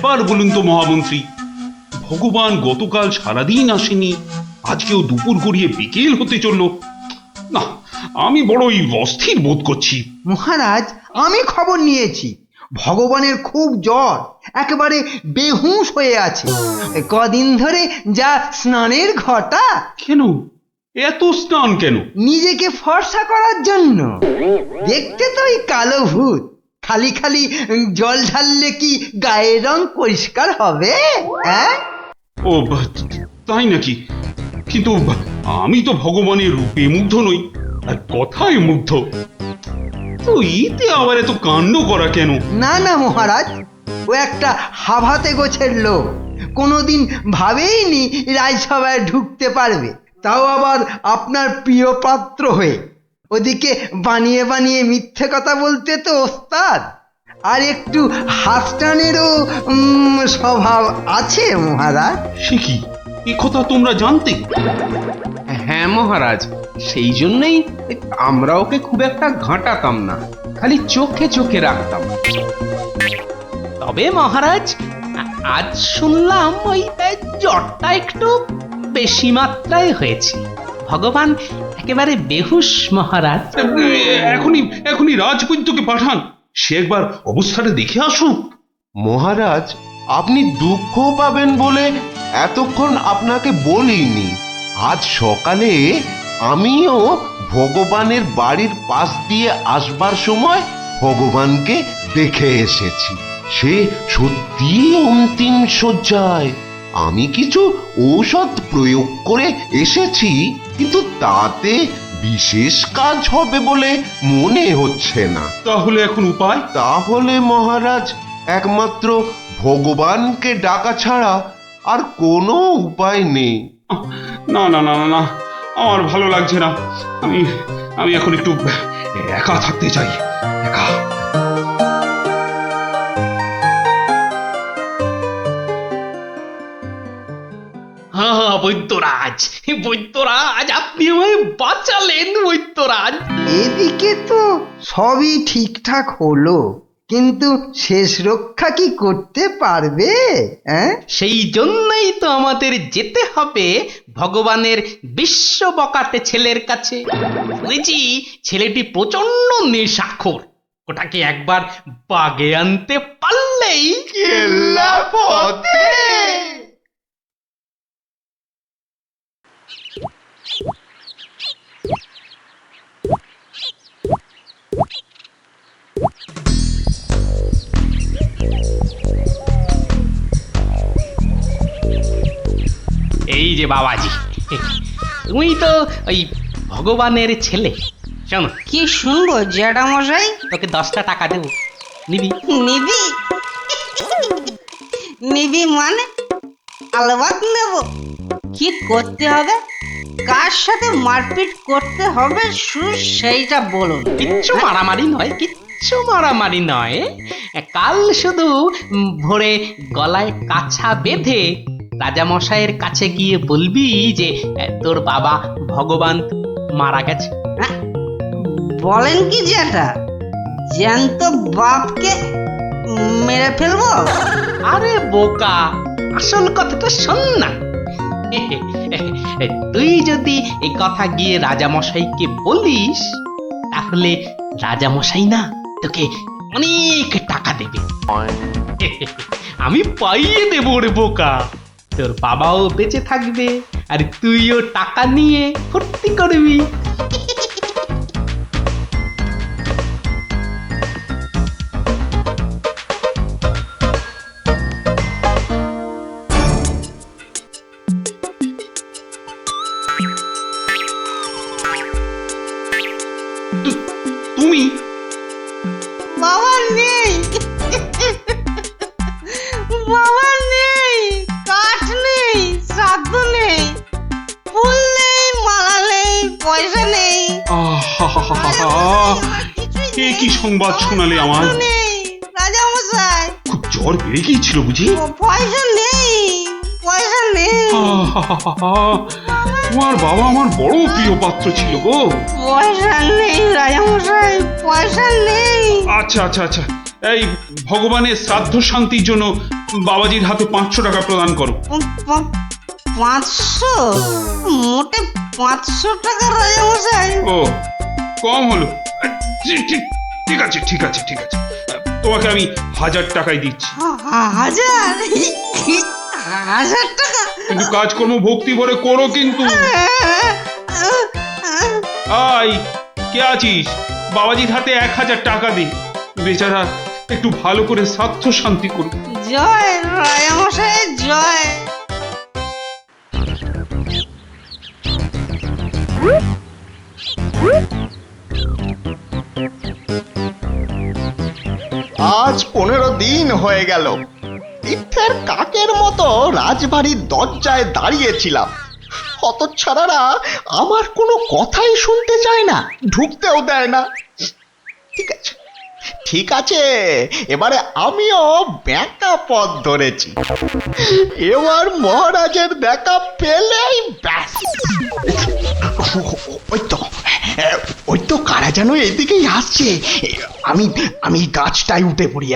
বার বলুন তো মহামন্ত্রী, ভগবান গতকাল সারাদিন আসেনি, আজকেও দুপুর গড়িয়ে বিকেল হতে চলল। না, আমি বড়ই অস্থির বোধ করছি। মহারাজ, আমি খবর নিয়েছি, ভগবানের খুব জ্বর, একেবারে বেহুঁশ হয়ে আছে। কদিন ধরে যা স্নানের ঘটা, কেন এত স্নান কেন? নিজেকে ফর্সা করার জন্য। দেখতে তো ওই কালো ভূত, খালি খালি জল ঢাললে কি গায়ের রং পরিষ্কার হবে? হ্যাঁ, ও তাই নাকি? কিন্তু আমি তো ভগবানের রূপে মুগ্ধ নই, আর কথায় মুগ্ধ। তো এতে আবার এত কাণ্ড করা কেন? না না মহারাজ, ও একটা হাভাতে গোছের লোক, কোনোদিন ভাবেইনি রাজসভায় ঢুকতে পারবে, তাও আবার আপনার প্রিয় পাত্র হয়ে। ওদিকে বানিয়ে বানিয়ে মিথ্যে কথা বলতে তো ওস্তাদ, আর একটু হাসটানেরও স্বভাব আছে মহারাজ। সে কি, এ কথা তোমরা জানতে? হ্যাঁ মহারাজ, সেই জন্যই আমরা ওকে খুব একটা ঘাঁটাতাম না, খালি চোখে চোখে রাখতাম। তবে মহারাজ, আজ শুনলাম ওই জ্বরটা একটু বেশি মাত্রায় হয়েছে। ভগবান একেবারে বেহুশ মহারাজ। এখনই এখনই রাজবৈদ্যকে পাঠান, সে একবার অবস্থাটা দেখে আসুক। মহারাজ, আপনি দুঃখ পাবেন বলে এতক্ষণ আপনাকে বলিনি। আজ সকালে আমিও ভগবানের বাড়ির পাশ দিয়ে আসবার সময় ভগবানকে দেখে এসেছি। সে সত্যি অন্তিম শয্যায়। আমি কিছু ঔষধ প্রয়োগ করে এসেছি, কিন্তু তাতে বিশেষ কাজ হবে বলে মনে হচ্ছে না। তাহলে এখন উপায়? তাহলে মহারাজ, একমাত্র ভগবানকে ডাকা ছাড়া আর কোনো উপায় নেই। না না না না না, আমার ভালো লাগছে না। আমি আমি এখন একটু একা থাকতে চাই, একা। হ্যাঁ বৈদ্যরাজ, বৈদ্যরাজ, আপনি আমায় বাঁচালেন বৈদ্যরাজ। এদিকে তো সবই ঠিকঠাক হলো, কিন্তু শেষ রক্ষা কি করতে পারবে? হ্যাঁ, সেই জন্যই তো আমাদের যেতে হবে ভগবানের বিশ্ব বকাটে ছেলের কাছে। শুনেছি ছেলেটি প্রচন্ড নেশাখোর, ওটাকে একবার বাগে আনতে পারলেই কেল্লা পথে। এই যে বাবাজি, তুমি তো ওই ভগবানের ছেলে। শোনো, কি শুনবো জ্যাঠামশাই? তোকে 10টা টাকা দেবো, নিবি? নিবি? নিবি মানে? আলবাত নেব। কি করতে হবে? কার সাথে মারপিট করতে হবে সেইটা বলুন। কিচ্ছু মারামারি নয়, কিচ্ছু মারামারি নয়। কাল শুধু ভোরে গলায় কাছা বেঁধে রাজামশাইয়ের কাছে গিয়ে বলবি যে তোর বাবা ভগবান মারা গেছে। হ্যাঁ? বলেন কি জ্যাঠা, জ্যান্ত বাপকে মেরে ফেলবো? আরে বোকা, আসল কথাটা শোন না। তুই যদি এই কথা গিয়ে রাজামশাইকে বলিস, তাহলে রাজামশাই না তোকে অনেক টাকা দেবে। আমি পাইয়ে দেবো রে বোকা। তোর বাবাও বেঁচে থাকবে, আর তুইও টাকা নিয়ে ফুর্তি করবি। তুমি? বাবা নেই, বাবা নেই, কাঠ নেই, শ্রাদ্ধ নেই, ফুল নেই, মালা নেই, পয়সা নেই, এ কি সংবাদ শোনালে আমার? নেই রাজামশাই। খুব জ্বর বেড়ে গিয়েছিল বুঝি? পয়সা নেই, পয়সা নেই, তোমার বাবা আমার বড় প্রিয় পাত্র ছিল গো। পয়সা নেই রাজামশাই, পয়সা নেই। আচ্ছা আচ্ছা আচ্ছা, এই ভগবানের শ্রাদ্ধ শান্তির জন্য বাবাজির হাতে 500 টাকা প্রদান করো। 500? মোটে 500 টাকা রাজামশাই? ও কম হলো। ঠিক আছে ঠিক আছে ঠিক আছে, তোমাকে আমি 1000 টাকাই দিচ্ছি। 1000 টাকা? কিন্তু কাজকর্ম ভক্তি ভরে করো কিন্তু। আই কে আছিস, বাবাজির হাতে 1000 টাকা দে, বেচারা একটু ভালো করে শ্রাদ্ধ শান্তি করুক। জয় রাজামশাই জয়। আজ 15 দিন হয়ে গেল তীর্থের কাকের মতো রাজবাড়ির দরজায় দাঁড়িয়েছিলাম। হতচ্ছাড়ারা আমার কোনো কথাই শুনতে চায় না, ঢুকতেও দেয় না। ঠিক আছে ঠিক আছে, এবারে আমিও ব্যাকা পথ ধরেছি। এবার মহারাজের দেখা পেলেই ব্যাস। ওই তো কারা যেন এদিকেই আসছে। আমি আমি গাছটায় উঠে পড়ি।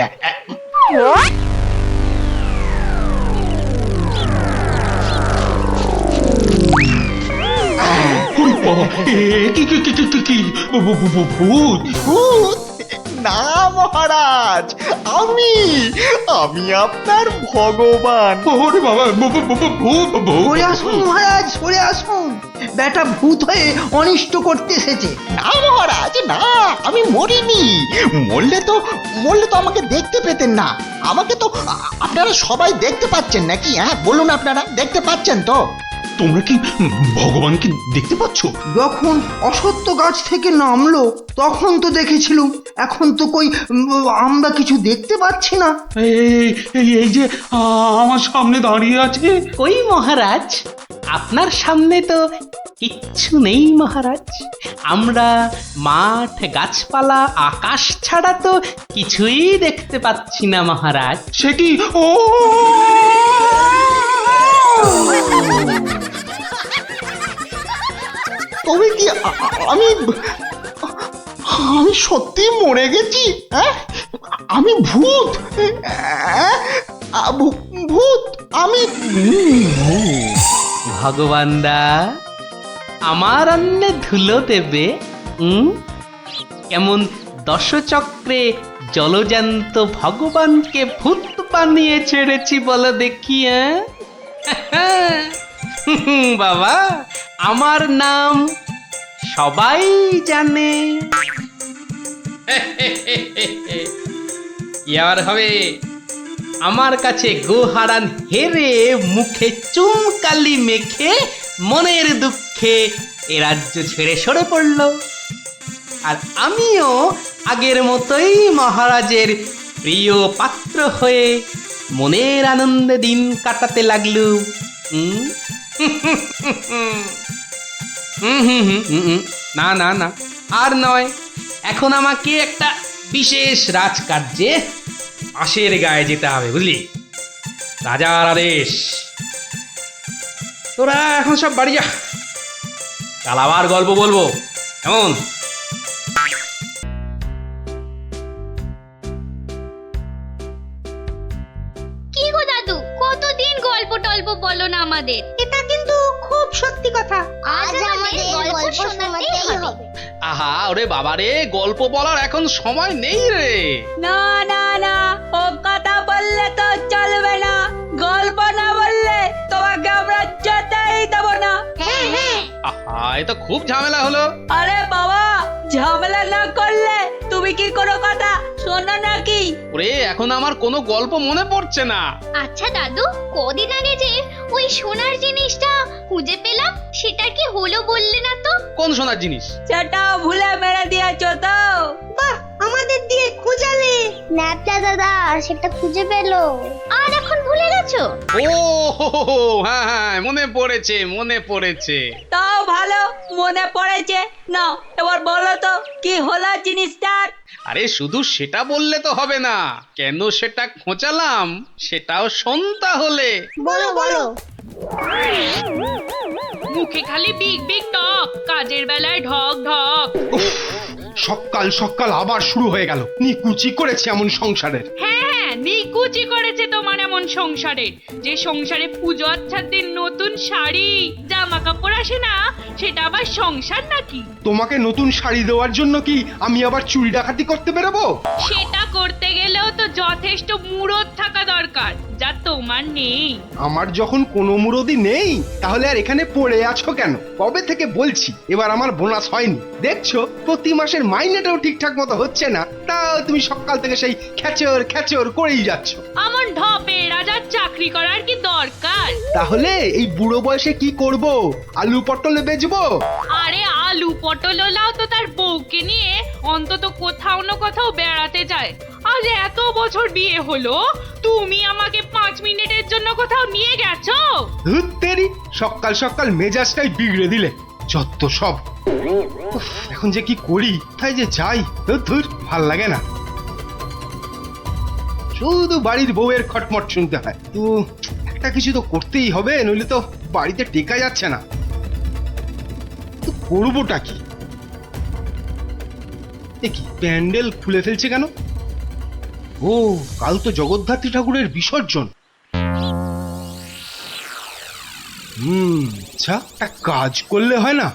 ভূত? ভূত না মহারাজ, আমি আমি আপনার ভগবান। ওরে বাবা, ভূত ভূত। সরে আসুন মহারাজ, সরে আসুন, বেটা ভূত হয়ে অনিষ্ট করতে এসেছে। না মহারাজ না, আমি মরিনি। মরলে তো আমাকে দেখতে পেতেন না। আমাকে তো আপনারা সবাই দেখতে পাচ্ছেন নাকি? হ্যাঁ বলুন, আপনারা দেখতে পাচ্ছেন তো? তোমরা কি ভগবানকে দেখতে পাচ্ছ? যখন অসত্য গাছ থেকে নামলো তখন তো দেখেছিলুম, এখন তো কই আমরা কিছু দেখতে পাচ্ছি না। এই যে আমার সামনে দাঁড়িয়ে আছে। কই মহারাজ, আপনার সামনে তো কিচ্ছু নেই মহারাজ। আমরা মাঠ, গাছপালা, আকাশ ছাড়া তো কিছুই দেখতে পাচ্ছি না মহারাজ। সে কি? ও তবে কি আমি আমি সত্যি মরে গেছি? হ্যাঁ আমি ভূত? ভূত আমি? ভগবানদা আমার অন্নে ধুলো দেবে? কেমন দশচক্রে জলজান্ত ভগবানকে ভূত বানিয়ে ছেড়েছি বলো দেখি। বাবা, আমার নাম সবাই জানে। ইয়ার হবে আমার কাছে গোহারান হেরে মুখে চুনকালি মেখে মনের দুঃখে এ রাজ্য ছেড়ে সরে পড়ল। আর আমিও আগের মতোই মহারাজের প্রিয় পাত্র হয়ে মনের আনন্দে দিন কাটাতে লাগলুম। না না না, আর নয়। এখন আমাকে একটা বিশেষ রাজকার্যে আশের গায়ে যেতে হবে, বুঝলি? রাজার আদেশ। তোরা এখন সব বাড়ি যা, কাল আবার গল্প বলবো, কেমন? কি গো দাদু, কতদিন গল্প টল্প বলো না আমাদের? এটা কিন্তু খুব সত্যি কথা। আজ আমাদের গল্প শোনাতেই হবে। আহা, ওরে বাবারে, গল্প বলার এখন সময় নেই রে। না না না, ও কথা বললে তো চলবে না। গল্প না বললে তোমাকে আমরা যেতেই দেব না। হ্যাঁ হ্যাঁ। আহা, এ তো খুব ঝামেলা হলো। আরে বাবা, ঝামেলা না করলে তুমি কি কোনো কথা শোনো নাকি? ওরে, এখন আমার কোনো গল্প মনে পড়ছে না। আচ্ছা দাদু, কদিন আগে যে ওই সোনার জিনিসটা খুঁজে পেলাম, সেটা কি হলো বললে না তো? কোন সোনার জিনিস? সেটা ভুলে মেরে দিয়েছো তো? বাহ, আমাদের দিয়ে খুঁজালে। ন্যাপলা দাদা সেটা খুঁজে পেলো, আর এখন ভুলে গেছো? ও হ্যাঁ হ্যাঁ, মনে পড়েছে মনে পড়েছে। তাও ভালো, মনে পড়েছে। না এবার বলো তো কি হলো জিনিসটার? আরে শুধু সেটা বললে তো হবে না, কেন সেটা খোঁচালাম সেটাও শোন তাহলে। বলো বলো। মুখে খালি বিগ বিগ টক, কাজের বেলায় ঢক ঢক। সকাল সকাল আবার শুরু হয়ে গেল। নিকুচি করেছে এমন সংসারের। হ্যাঁ, নিকুচি করেছে তোমার এমন সংসারে, যে সংসারে পুজো আচ্ছার দিন নতুন শাড়ি জামা কাপড় আসে না, সেটা আবার সংসার নাকি? তোমাকে নতুন শাড়ি দেওয়ার জন্য কি আমি আবার চুরি ডাকাতি করতে বেরোবো? সেটা করতে গেলেও তো যথেষ্ট মুরদ থাকা দরকার, যা তোমার নেই। আমার যখন কোনো মুরদি নেই, তাহলে আর এখানে পড়ে আছো কেন? কবে থেকে বলছি এবার আমার বোনাস হয়নি। দেখছো প্রতি মাসের মাইনেটাও ঠিকঠাক মতো হচ্ছে না, তাও তুমি সকাল থেকে সেই খেচর খেচর করেই যাচ্ছ। আমার ঢপে রাজার চাকরি করার কি দরকার? তাহলে এই বুড়ো বয়সে কি করব? আলু পটলে বেচবো? আরে আলু পটল ওলাও তো তার বউকে নিয়ে অন্তত কোথাও না কোথাও বেড়াতে যায়। আজ এত বছর বিয়ে হলো, তুমি আমাকে 5 মিনিটের জন্য কোথাও নিয়ে গেছো? ধুর তেরি, সকাল সকাল মেজাজটাই বিগড়ে দিলে। যত সব। উফ, এখন যে কি করি, তাই যে যাই, ধুর ভাল লাগে না। শুধু বাড়ির বউয়ের খটমট শুনতে হয়। তো একটা কিছু তো করতেই হবে, নইলে তো বাড়িতে টেকা যাচ্ছে না। তো করবোটা কি? এ কি প্যান্ডেল খুলে ফেলছে কেন? ও, কাল তো জগদ্ধাত্রী ঠাকুরের বিসর্জন। আচ্ছা, একটা কাজ করলে হয় না?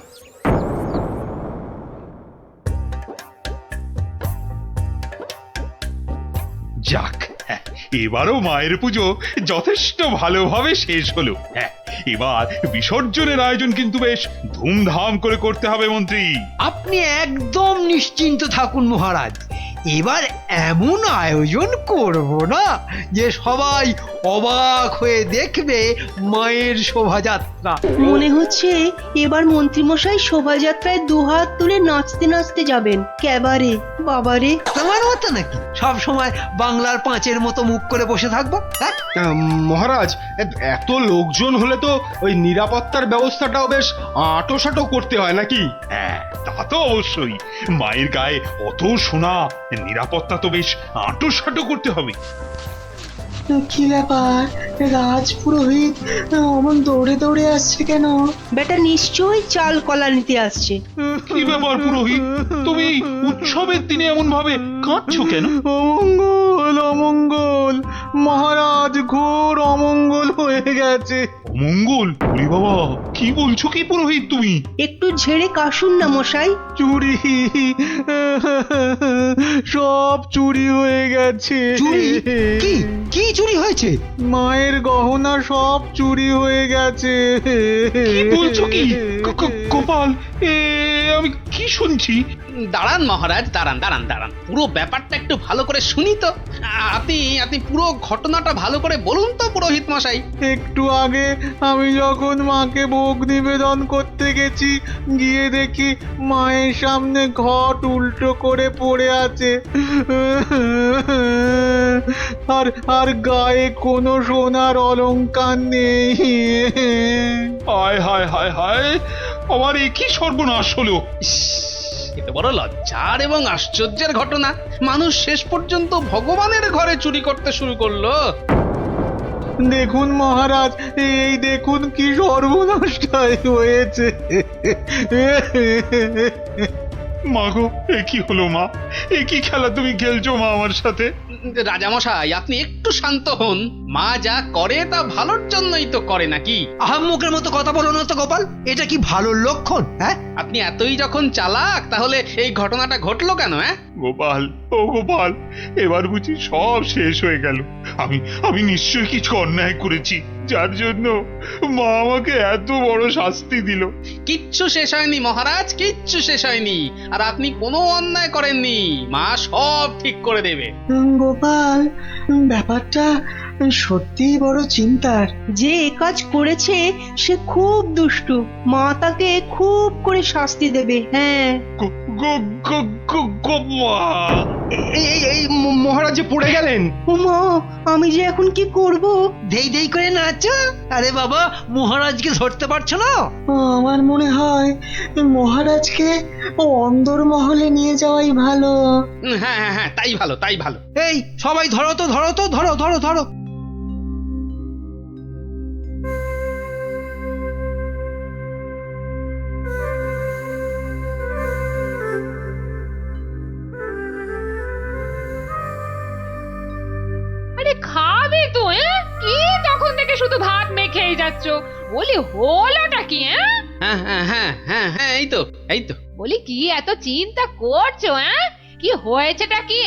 যাক, হ্যাঁ, এবারও মায়ের পুজো যথেষ্ট ভালোভাবে শেষ হলো। হ্যাঁ, এবার বিসর্জনের আয়োজন কিন্তু বেশ ধুমধাম করে করতে হবে মন্ত্রী। আপনি একদম নিশ্চিন্ত থাকুন মহারাজ, এবার এমন আয়োজন করব না যে সবাই অবাক হয়ে দেখবে মায়ের শোভাযাত্রা। মনে হচ্ছে এবার মন্ত্রীমশাই শোভাযাত্রায় দুহাত তুলে নাচতে নাচতে যাবেন। ক্যাবারে বাবারে। তোমার মতো নাকি সব সময় বাংলার পাঁচের মতো মুখ করে বসে থাকবো? হ্যাঁ, মহারাজ, এত লোকজন হলে তো ওই নিরাপত্তার ব্যবস্থাটাও বেশ আঁটোসাঁটো করতে হয় নাকি? হ্যাঁ, তা তো অবশ্যই। মায়ের গায়ে অত সোনা, নিরাপত্তা তো বেশ আঁটোসাঁটো করতে হবে। কি ব্যাপার, রাজপুরোহিত অমন দৌড়ে দৌড়ে আসছে কেন? বেটা নিশ্চয়ই চাল কলা নিতে আসছে। কি ব্যাপার পুরোহিত, তুমি এই উৎসবের দিনে এমন ভাবে কাঁদছো কেন? অমঙ্গল অমঙ্গল, মহারাজ ঘোর অমঙ্গল হয়ে গেছে। অমঙ্গল? ওরে বাবা, কি বলছো কি পুরোহিত তুমি? একটু ঝেড়ে কাশুন না মশাই। চুরি, সব চুরি হয়ে গেছে। চুরি? কি কি চুরি হয়েছে? মায়ের গহনা সব চুরি হয়ে গেছে। কি বলছো কি? গোপাল, আমি কি শুনছি? দাঁড়ান মহারাজ, দাঁড়ান দাঁড়ান দাঁড়ান, পুরো ব্যাপারটা একটু ভালো করে শুনি তো। আপনি পুরো ঘটনাটা ভালো করে বলুন তো পুরোহিত মশাই। একটু আগে আমি যখন মাকে ভোগ নিবেদন করতে গেছি, গিয়ে দেখি মায়ের সামনে ঘট উল্টো করে পড়ে আছে, আর আর গায়ে কোনো সোনার অলংকার নেই। হায় হায় হায় হায়, আমার এ কি সর্বনাশ হলো! এটা বড় লজ্জার এবং আশ্চর্যের ঘটনা। মানুষ শেষ পর্যন্ত ভগবানের ঘরে চুরি করতে শুরু করলো। দেখুন মহারাজ, এই দেখুন কি সর্বনাশটাই হয়েছে। মা গো, এ কি হলো মা? এ কি খেলা তুমি খেলছো মা আমার সাথে? রাজামশাই, আপনি একটু শান্ত হন। মা যা করে তা ভালোর জন্যই তো করে নাকি? আহাম্মকের মতো কথা বলো না তো গোপাল, এটা কি ভালো লক্ষণ? হ্যাঁ, আপনি এতই যখন চালাক, তাহলে এই ঘটনাটা ঘটলো কেন? গোপাল, ও গোপাল, এবার বুঝি সব শেষ হয়ে গেল। আমি নিশ্চয়ই কিছু অন্যায় করেছি, যার জন্য মা আমাকে এত বড় শাস্তি দিল। কিচ্ছু শেষ হয়নি মহারাজ, কিচ্ছু শেষ হয়নি। আর আপনি কোনো অন্যায় করেননি, মা সব ঠিক করে দেবে। গোপাল, ব্যাপারটা সত্যিই বড় চিন্তার। যে এ কাজ করেছে সে খুব দুষ্টু, মা তাকে খুব করে শাস্তি দেবে। হ্যাঁ, এই মহারাজ যে পড়ে গেলেন। মা, আমি যে এখন কি করব? দেই দেই করে নাচো। আরে বাবা, মহারাজকে ধরতে পারছো না? আমার মনে হয় মহারাজকে অন্দরমহলে নিয়ে যাওয়াই ভালো। হ্যাঁ হ্যাঁ হ্যাঁ, তাই ভালো, তাই ভালো। এই সবাই ধরো তো, ধরো তো, ধরো ধরো ধরো। বেড়াচ্ছ, বলি হলোটা কি? হ্যাঁ হ্যাঁ হ্যাঁ হ্যাঁ হ্যাঁ, এই তো বলি কি এত চিন্তা করছো? কি হয়েছেটা কি?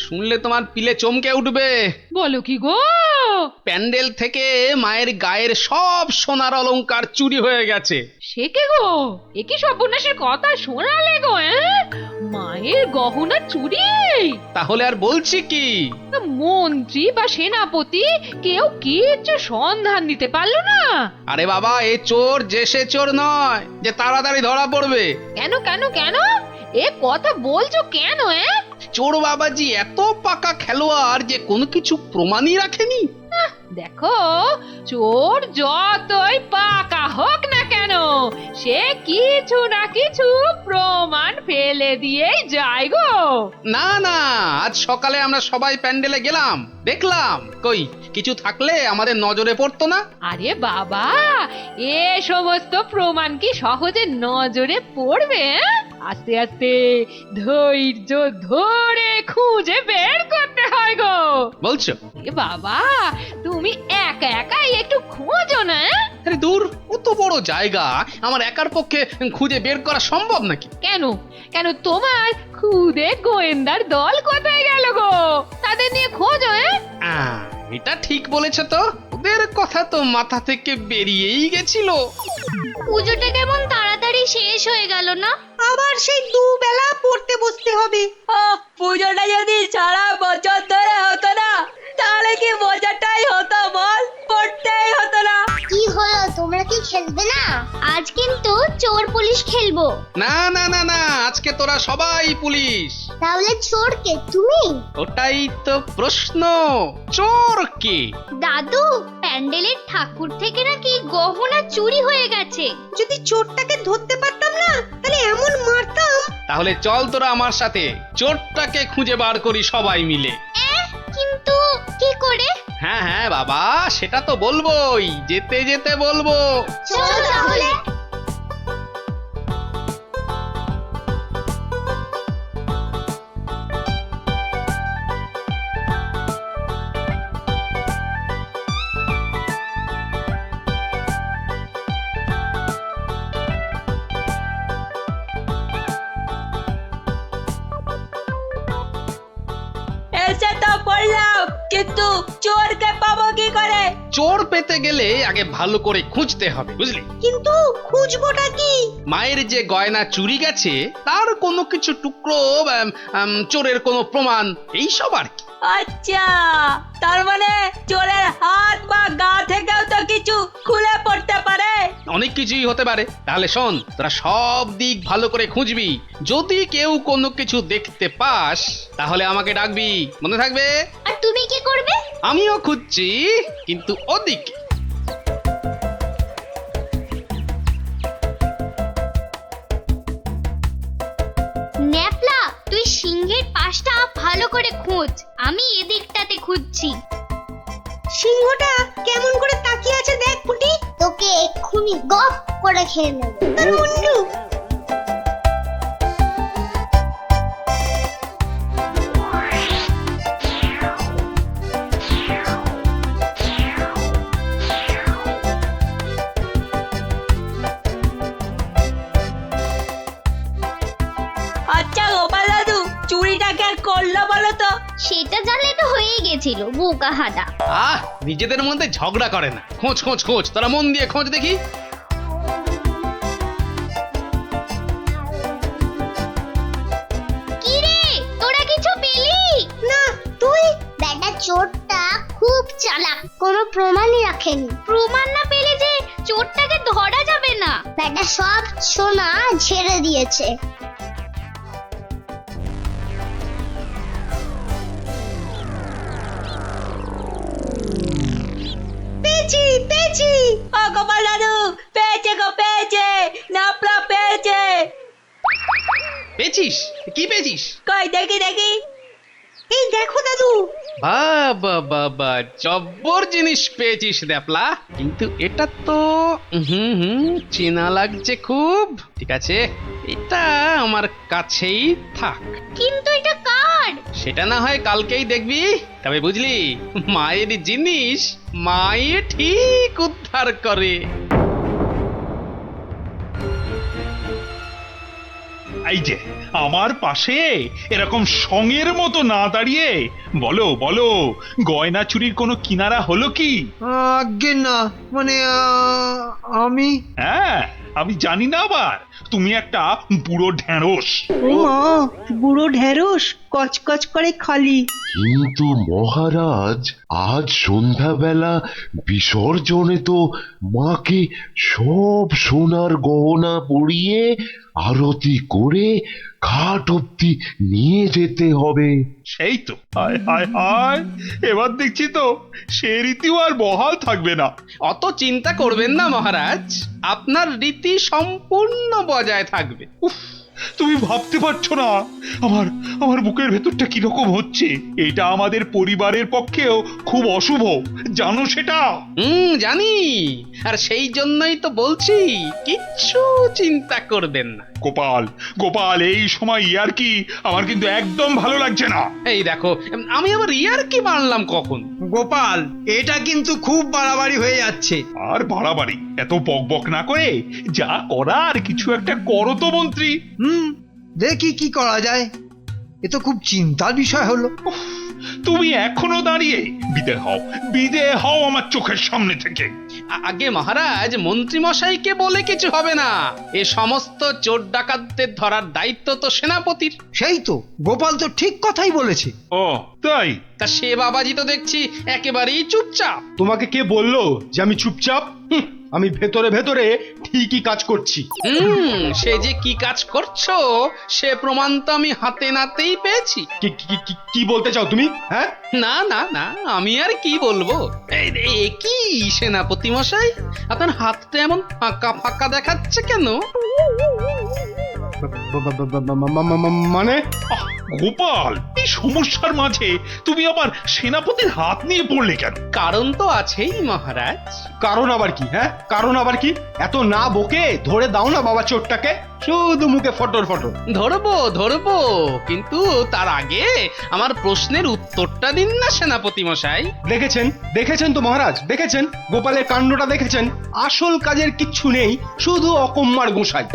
শুনলে তোমার পিলে চমকে উঠবে। বলো কি গো? প্যান্ডেল থেকে মায়ের গায়ের সব সোনার অলংকার চুরি হয়ে গেছে। সে কে গো? এ কি সর্বনাশের কথা শোনালে গো? মায়ের গহনা চুরি? তাহলে আর বলছি কি? মন্ত্রী বা সেনাপতি কেউ কিচ্ছু সন্ধান দিতে পারলো না? আরে বাবা, এ চোর যে সে চোর নয় যে তাড়াতাড়ি ধরা পড়বে। কেন কেন কেন এ কথা বলছো কেন? চোর বাবাজি এত পাকা খেলোয়াড় যে কোনো কিছু প্রমাণই রাখেনি। দেখো, চোর যতই পাকা হোক না কেন, সে কিছু না কিছু প্রমাণ ফেলে দিয়েই যায় গো। না না, আজ সকালে আমরা সবাই প্যান্ডেলে গেলাম, দেখলাম কই কিছু থাকলে আমাদের নজরে পড়তো না। আরে বাবা, এ সমস্ত প্রমাণ কি সহজে নজরে পড়বে? আস্তে আস্তে ধৈর্য ধরে খুঁজে বের করতে হয় গো। বলছো? এ বাবা, তুমি একা একাই একটু খোঁজো না। আরে দূর, অত বড় জায়গা আমার একার পক্ষে খুঁজে বের করা সম্ভব নাকি? কেন কেন তোমার খুদে গোয়েন্দার দল কোথায় গেল গো? তাদের নিয়ে খোঁজো। এটা ঠিক বলেছে তো, ওদের কথা তো মাথা থেকে বেরিয়েই গেছিল। পুজোটা কেমন তাড়াতাড়ি শেষ হয়ে গেল না? আবার সেই দুবেলা পড়তে বসতে হবে। পুজোটা যদি সারা বছর ধরে হতো না, তাহলে কি মজাটাই হতো বল? পড়তেই হতো না। কি হলো, তোমরা কি খেলবে না? আজ কিন্তু চোর পুলিশ খেলবো। না না না না, আজকে তোরা সবাই পুলিশ। তাহলে চোর কে, তুমি? ওটাই তো প্রশ্ন, চোর কে? দাদু, প্যান্ডেলের ঠাকুর থেকে নাকি গহনা চুরি হয়ে গেছে। যদি চোরটাকে ধরতে পারতাম না, তাহলে এমন মারতাম। তাহলে চল তোরা আমার সাথে চোরটাকে খুঁজে বার করি সবাই মিলে। কিন্তু কি করে? হ্যাঁ হ্যাঁ বাবা, সেটা তো বলবোই, যেতে যেতে বলবো। চলো তাহলে। এসে তো পড়লাম, কিন্তু চোরকে পাবো কি করে? চোর পেতে গেলে আগে ভালো করে খুঁজতে হবে, বুঝলি? কিন্তু খুঁজবোটা কি? মায়ের যে গয়না চুরি গেছে তার কোনো কিছু টুকরো, চোরের কোনো প্রমাণ, এইসব আর কি। আচ্ছা, তার মানে চোরের হাত বা গা থেকেও তো কিছু খুলে পড়তে পারে। অনেক কিছুই হতে পারে। তাহলে শোন, তোরা সব দিক ভালো করে খুঁজবি, যদি কেউ কোনো কিছু দেখতে পাস তাহলে আমাকে ডাকবি, মনে থাকবে? আর তুমি কি করবে? আমিও খুঁজছি, কিন্তু ওদিকে। ন্যাপলা, তুই সিংহের পাশটা ভালো করে খোঁজ, আমি এদিকটাতে খুঁজছি। সিংহটা কেমন করে তাকিয়ে আছে দেখ পুটি। তোকে এক্ষুনি গপ করে খেয়ে নেব। আর মুন্ডু, আচ্ছা গোপাল দাদু, চুরিটা কে করলো বলো তো? সেটা জানলে তো হয়েই গেছিল, বোকা হাদা। নিজেদের মধ্যে ঝগড়া করে না, খোঁজ খোঁজ খোঁজ, তোরা মন দিয়ে খোঁজ দেখি। কি রে, তোরা কিছু পেলি? না তুই? বেটা চোরটা খুব চালাক, কোনো প্রমাণই রাখেনি। প্রমাণ না পেলে যে চোরটাকে ধরা যাবে না। বেটা সব সোনা ঝেড়ে দিয়েছে। পেয়েছি পেয়েছি। ও গোপাল দাদু, পেয়েছে গো, পেয়েছে, নাপলা পেয়েছে। পেয়েছিস? কি পেয়েছিস? কই দেখি দেখি। এই দেখো দাদু। বাবা বাবা, জব্বর জিনিস পেয়েছিস দ্যাপলা, কিন্তু এটা তো চেনা লাগছে খুব। ঠিক আছে, এটা আমার কাছেই থাক। কিন্তু এটা কার? সেটা না হয় কালকেই দেখবি। তবে বুঝলি, মায়ের জিনিস মায়ে ঠিক উদ্ধার করে। এই যে আমার পাশে এরকম সঙের মতো না দাঁড়িয়ে বলো বলো, গয়না চুরির কোনো কিনারা হলো কি? আজ্ঞে না, মানে আমি হ্যাঁ, আমি জানি না আবার তুমি একটা বুড়ো ঢেঁড়স। ও মা, বুড়ো ঢেঁড়স কচকচ করে খালি। কিন্তু মহারাজ, আজ সন্ধ্যাবেলা বিসর্জনে তো মাকে সব সোনার গহনা পরিয়ে আরতি করে ঘাট অব্দি নিয়ে যেতে হবে। সেই তো, হায় হায় হায়, এবার দেখছি তো সে রীতিও আর বহাল থাকবে না। অত চিন্তা করবেন না মহারাজ, আপনার রীতি সম্পূর্ণ বজায় থাকবে। উফ, তুমি ভাবতে পারছো না আমার আমার বুকের ভেতরটা কিরকম হচ্ছে। এটা আমাদের পরিবারের পক্ষেও খুব অশুভ, জানো সেটা? জানি, আর সেই জন্যই তো বলছি কিচ্ছু চিন্তা করবেন না। গোপাল গোপাল, এই সময় ইয়ার কি আমার কিন্তু একদম ভালো লাগছে না। এই দেখো, আমি আবার ইয়ার কি মানলাম কখন? গোপাল, এটা কিন্তু খুব বাড়াবাড়ি হয়ে যাচ্ছে। আর বাড়াবাড়ি এত বকবক না করে যা করার কিছু একটা করো তো মন্ত্রী। দেখি কি করা যায়। এ তো খুব চিন্তার বিষয় হলো। তুমি এখনো দাঁড়িয়ে? বিদে হও আমার চোখের সামনে থেকে। আগে মহারাজ, মন্ত্রী মশাইকে বলে কিছু হবে না। এ সমস্ত চোর ডাকাতদের ধরার দায়িত্ব তো সেনাপতির। সেই তো, গোপাল তো ঠিক কথাই বলেছে। ও তাই? তা সে বাবাজি তো দেখছি একেবারেই চুপচাপ। তোমাকে কে বললো যে আমি চুপচাপ? আমি ভেতরে ভেতরে ঠিকই কাজ করছি। সে যে কি কাজ করছো সে প্রমাণ তো আমি হাতে নাতেই পেয়েছি। কি বলতে চাও তুমি? হ্যাঁ, না না না, আমি আর কি বলবো। কি সেনাপতি মশাই, আপনার হাতটা এমন ফাঁকা ফাঁকা দেখাচ্ছে কেন? মানে গোপাল, এই সমস্যার মাঝে তুমি আবার সেনাপতির হাত নিয়ে পড়লে কেন? কারণ তো আছেই মহারাজ। কারণ আবার কি? হ্যাঁ, কারণ আবার কি? এত না বকে ধরে দাও না বাবা চোরটাকে, শুধু মুখে ফটর ফটর। ধরবো, কিন্তু তার আগে আমার প্রশ্নের উত্তরটা দিন না সেনাপতি মশাই। দেখেছেন তো মহারাজ, দেখেছেন গোপালের কাণ্ডটা দেখেছেন। আসল কাজের কিচ্ছু নেই, শুধু অকম্মার গোসাই।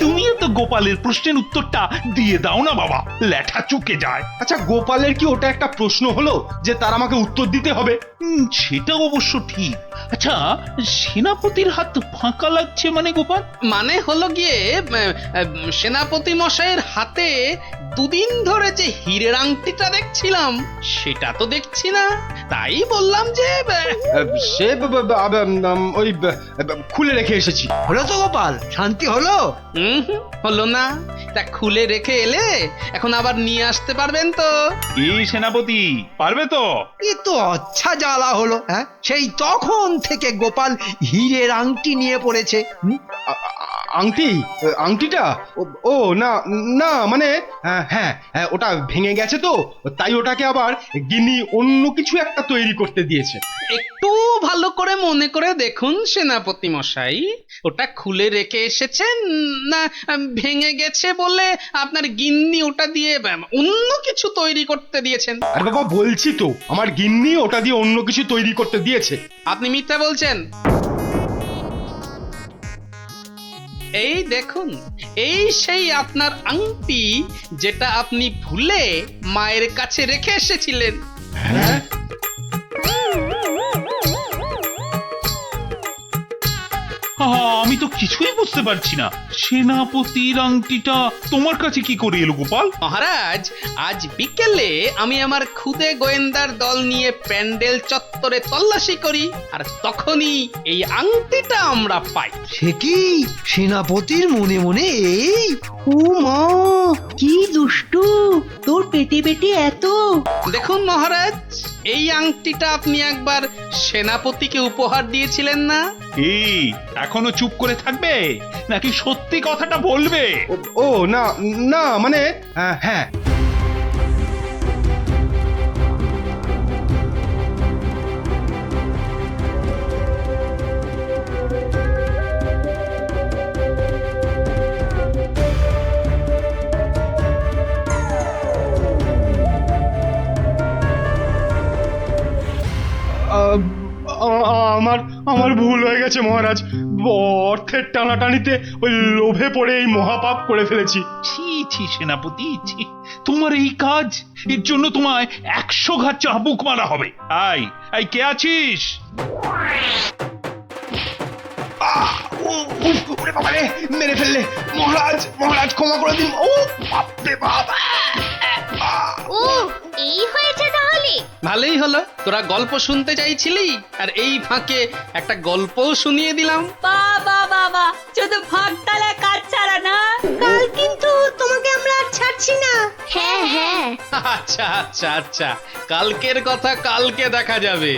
তুমিও তো গোপালের প্রশ্নের উত্তরটা দিয়ে দাও না বাবা, লেঠা চুকে যায়। আচ্ছা, গোপালের কি ওটা একটা প্রশ্ন হলো যে তার আমাকে উত্তর দিতে হবে? সেটা অবশ্য ঠিক। আচ্ছা, সেনাপতির হাত ফাঁকা লাগছে মানে গোপাল? মানে হলো গিয়ে, সেনাপতি মশাইয়ের হাতে দুদিন ধরে যে হীরের আংটিটা দেখছিলাম সেটা তো দেখছি না, তাই বললাম যে সে ওই খুলে রেখে এসেছি। হলো তো গোপাল, শান্তি হলো? হলো না। তা খুলে রেখে এলে এখন আবার নিয়ে আসতে পারবেন তো? এই সেনাপতি পারবে তো? এ তো আচ্ছা জ্বালা হলো। হ্যাঁ, সেই তখন থেকে গোপাল হীরের আংটি নিয়ে পড়েছে। আংটিটা? ও না না, মানে হ্যাঁ, ওটা ভেঙে গেছে তো, তাই ওটাকে আবার গিন্নি অন্য কিছু একটা তৈরি করতে দিয়েছে। একটু ভালো করে মনে করে দেখুন সেনাপতি মশাই, ওটা খুলে রেখে এসেছেন না ভেঙে গেছে বলে আপনার গিন্নি ওটা দিয়ে অন্য কিছু তৈরি করতে দিয়েছেন? আর বাবা বলছি তো, আমার গিন্নি ওটা দিয়ে অন্য কিছু তৈরি করতে দিয়েছে। আপনি মিথ্যা বলছেন। এই দেখুন, এই সেই আপনার আংটি যেটা আপনি ভুলে মায়ের কাছে রেখে এসেছিলেন। হ্যাঁ, আমি তো কিছুই বুঝতে পারছি না। সেনাপতির আংটিটা তোমার কাছে কি করে এলো গোপাল? মহারাজ, আজ বিকেলে আমি আমার খুদে গোয়েন্দার দল নিয়ে প্যান্ডেল চত্বরে তল্লাশি করি, আর তখনই এই আংটিটা আমরা পাই। সে কি সেনাপতির মনে মনে এই? ও মা, কি দুষ্টু, তোর পেটে পেটে এত। দেখুন মহারাজ, এই আংটিটা আপনি একবার সেনাপতিকে উপহার দিয়েছিলেন না? এই এখনো চুপ করে থাকবে নাকি সত্যি কথাটা বলবে? ও না না, মানে হ্যাঁ, আমার ভুল হয়ে গেছে মহারাজ। অর্থের টানাটানিতে ওই লোভে পড়ে এই মহাপাপ করে ফেলেছি। ছি ছি সেনাপতি, ছি, তোমার এই কাজ, এর জন্য তোমায় 100 ঘা চাবুক মারা হবে। আই কে আছিস? ওরে বাবা রে, মেরে ফেললে। মহারাজ, মহারাজ ক্ষমা করে দিন। ও বাপরে বাপ! ও এই হয়েছে তাহলে। ভালোই হলো, তোরা গল্প শুনতে চাইছিলি আর এই ফাঁকে একটা গল্পও শুনিয়ে দিলাম। বাবা বাবা, শুধু ফাঁকতালে কাজ ছাড়া না, কাল কিন্তু তোমাকে আমরা আর ছাড়ছি না। হ্যাঁ হ্যাঁ আচ্ছা আচ্ছা আচ্ছা, কালকের কথা কালকে দেখা যাবে।